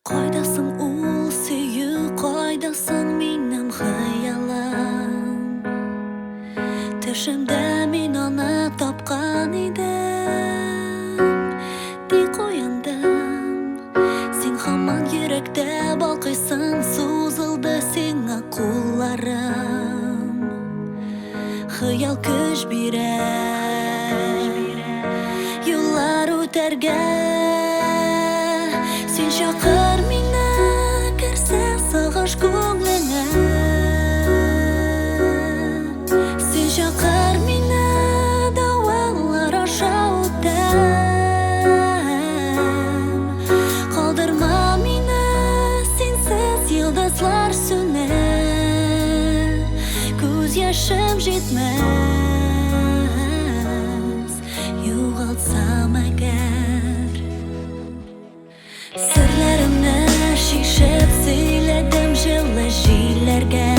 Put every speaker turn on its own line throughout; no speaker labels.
Қайдасың ул сүйүү, қайдасың минем хыялым. Төшемдә мин аны тапкан идем. Ди кояндым, син һаман йөрәктә балкыйсың, сузылды сиңа кулларым. Хыял көч бирә, юллар үтәргә. Син чакыр мине, керсә сагыш күңлеңә. Син чакыр мине, давалар аша үтәм. Калдырма мине, синсез йолдызлар сүнә. Күз яшем җитмәс, югалтсам әгәр. Серләремне шишеп сөйләдем җылы җилләргә.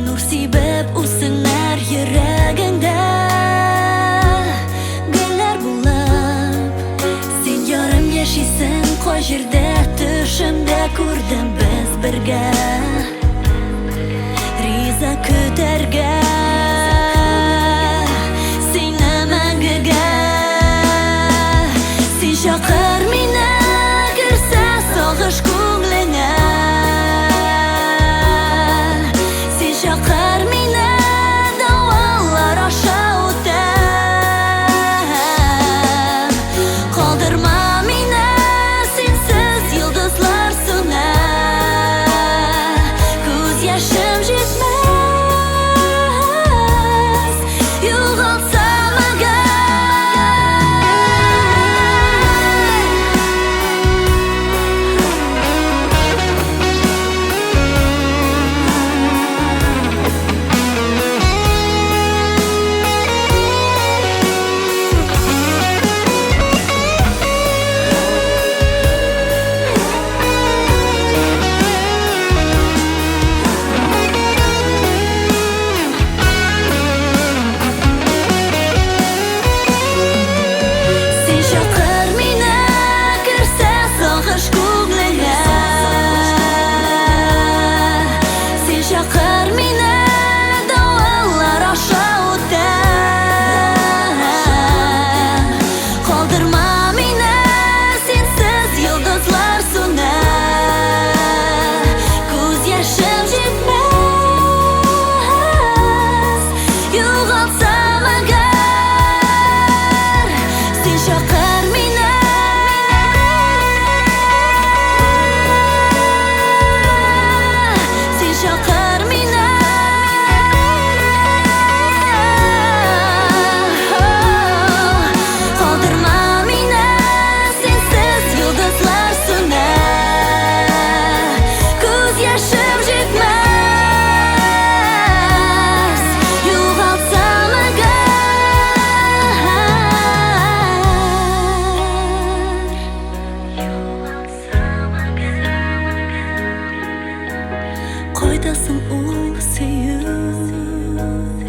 Нур сибеп үсеннәр йөрәгеңдә. Гөлләр булып, син ярым яшисең кай җирдә. Төшемдә күрдем без бергә, риза көтәргә. Чакыр мине, керсә сагыш күңлеңә. Син чакыр мине, давалар аша үтәм. Калдырма мине, синсез йолдызлар сүнә. Күз яшем җитмәс, югалтсам әгәр. Чакыр мине, давалар аша үтәм. Калдырма мине, синсез йолдызлар сүнә. Күз яшем җитмәс, югалтсам әгәр. Син чакыр мине, син чакыр. Кайдасың ул сөйүү?